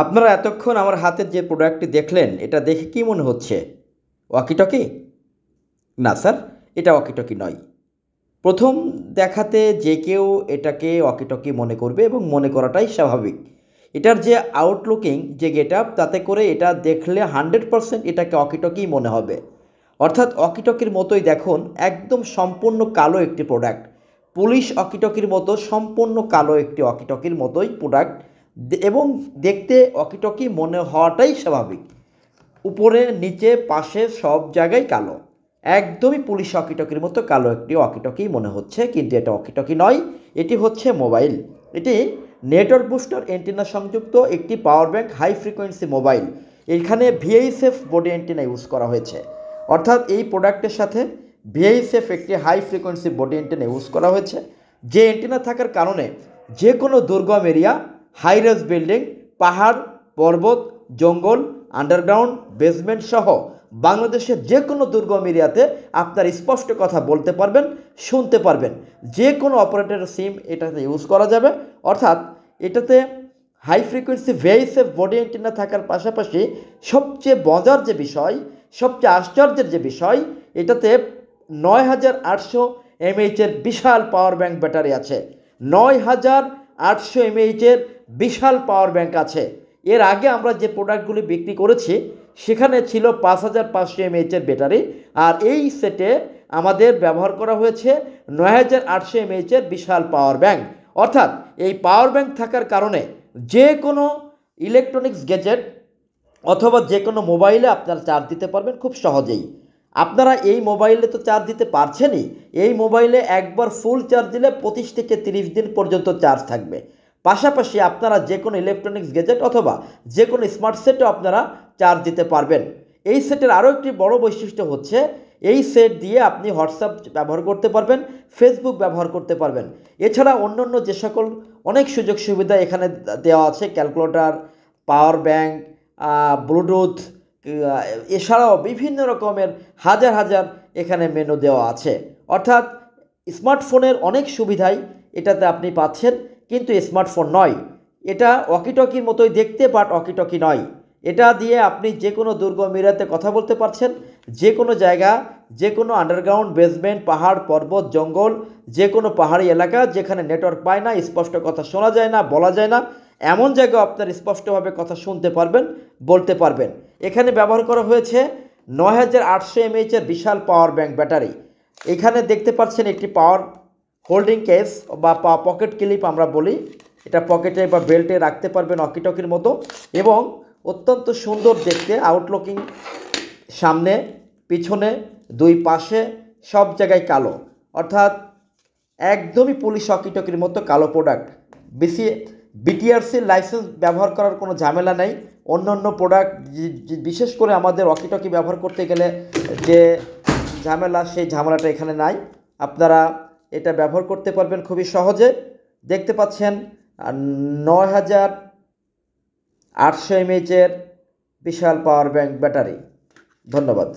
আপনারা এতক্ষণ আমার হাতের যে প্রোডাক্টটি দেখলেন, এটা দেখে কি মনে হচ্ছে? ওয়াকিটকি? না স্যার, এটা ওয়াকিটকি নয়। প্রথম দেখাতে যে কেউ এটাকে ওয়াকিটকি মনে করবে এবং মনে করাটাই স্বাভাবিক। এটার যে আউটলুকিং, যে গেট আপ, তাতে করে এটা দেখলে 100% এটাকে ওয়াকিটকিই মনে হবে। অর্থাৎ ওয়াকিটকির মতোই দেখুন, একদম সম্পূর্ণ কালো একটি প্রোডাক্ট। পুলিশ ওয়াকিটকির মতো সম্পূর্ণ কালো একটি ওয়াকিটকির মতোই প্রোডাক্ট এবং দেখতে ওয়াকিটকি মনে হওয়াটাই স্বাভাবিক। উপরে নিচে পাশে সব জায়গায় কালো, একদমই পুলিশ ওয়াকিটকির মতো কালো একটি ওয়াকিটকি মনে হচ্ছে, কিন্তু এটা ওয়াকিটকি নয়, এটি হচ্ছে মোবাইল। এটি নেটওয়ার্ক বুস্টার অ্যান্টেনা সংযুক্ত একটি power bank high frequency mobile. এখানে ভিএইচএফ বডি অ্যান্টেনা ইউজ করা হয়েছে, অর্থাৎ এই প্রোডাক্টের সাথে ভিএইচএফ একটি high frequency body antenna use করা হয়েছে, যে অ্যান্টেনা থাকার কারণে যে কোনো দুর্গম এরিয়া, হাইরাইজ বিল্ডিং, পাহাড়, পর্বত, জঙ্গল, আন্ডারগ্রাউন্ড, বেসমেন্ট সহ বাংলাদেশের যে কোনো দুর্গম এরিয়াতে আপনার স্পষ্ট কথা বলতে পারবেন, শুনতে পারবেন। যে কোনো অপারেটরের সিম এটাতে ইউজ করা যাবে। অর্থাৎ এটাতে high frequency VHF body antenna থাকার পাশাপাশি সবচেয়ে মজার যে বিষয়, সবচেয়ে আশ্চর্যের যে বিষয়, এটাতে 9800 mAh বিশাল পাওয়ার ব্যাংক ব্যাটারি আছে। 9800 mAh বিশাল পাওয়ার ব্যাংক আছে। এর আগে আমরা যে প্রোডাক্টগুলি বিক্রি করেছি সেখানে ছিল 5500 mAh ব্যাটারি, আর এই সেটে আমাদের ব্যবহার করা হয়েছে 9800 mAh বিশাল পাওয়ার ব্যাংক। অর্থাৎ এই পাওয়ার ব্যাংক থাকার কারণে যে কোনো ইলেকট্রনিক্স গ্যাজেট অথবা যে কোনো মোবাইলে আপনারা চার্জ দিতে পারবেন খুব সহজেই। আপনারা এই মোবাইলে তো চার্জ দিতে পারছেনই, এই মোবাইলে একবার ফুল চার্জ দিলে 25 থেকে 30 দিন পর্যন্ত চার্জ থাকবে। পাশাপাশি আপনারা যে কোনো ইলেকট্রনিক্স গ্যাজেট অথবা যে কোনো স্মার্ট সেটও আপনারা চার্জ দিতে পারবেন। এই সেটের আরও একটি বড় বৈশিষ্ট্য হচ্ছে, এই সেট দিয়ে আপনি হোয়াটসঅ্যাপ ব্যবহার করতে পারবেন, ফেসবুক ব্যবহার করতে পারবেন। এছাড়া অন্যান্য যে সকল অনেক সুযোগ সুবিধা এখানে দেওয়া আছে, ক্যালকুলেটর, পাওয়ার ব্যাংক, ব্লুটুথ, এছাড়াও বিভিন্ন রকমের হাজার হাজার এখানে মেনু দেওয়া আছে। অর্থাৎ স্মার্টফোনের অনেক সুবিধাই এটাতে আপনি পাচ্ছেন, কিন্তু স্মার্টফোন নয়। এটা ওয়াকিটকির মতোই দেখতে, বাট ওয়াকিটকি নয়। এটা দিয়ে আপনি যে কোনো দুর্গম এরিয়াতে কথা বলতে পারছেন, যে কোনো জায়গা, যে কোনো আন্ডারগ্রাউন্ড, বেসমেন্ট, পাহাড়, পর্বত, জঙ্গল, যে কোনো পাহাড়ি এলাকা যেখানে নেটওয়ার্ক পায় না, স্পষ্ট কথা শোনা যায় না, বলা যায় না, এমন জায়গায় আপনার স্পষ্টভাবে কথা শুনতে পারবেন, বলতে পারবেন। এখানে ব্যবহার করা হয়েছে 9800 mAh বিশাল পাওয়ার ব্যাংক ব্যাটারি। এখানে দেখতে পাচ্ছেন একটি পাওয়ার হোল্ডিং কেস বা পকেট ক্লিপ আমরা বলি, এটা পকেটে বা বেল্টে রাখতে পারবেন ওয়াকিটকির মতো, এবং অত্যন্ত সুন্দর দেখতে। আউটলুকিং সামনে, পিছনে, দুই পাশে সব জায়গায় কালো, অর্থাৎ একদমই পুলিশ ওয়াকিটকির মতো কালো প্রোডাক্ট। বিটিআরসি লাইসেন্স ব্যবহার করার কোনো ঝামেলা নেই। অন্য অন্য প্রোডাক্ট, বিশেষ করে আমাদের ওয়াকিটকি ব্যবহার করতে গেলে যে ঝামেলা, সেই ঝামেলাটা এখানে নাই। আপনারা এটা ব্যবহার করতে পারবেন খুবই সহজে। দেখতে পাচ্ছেন 9800 mAh বিশাল পাওয়ার ব্যাংক ব্যাটারি। ধন্যবাদ।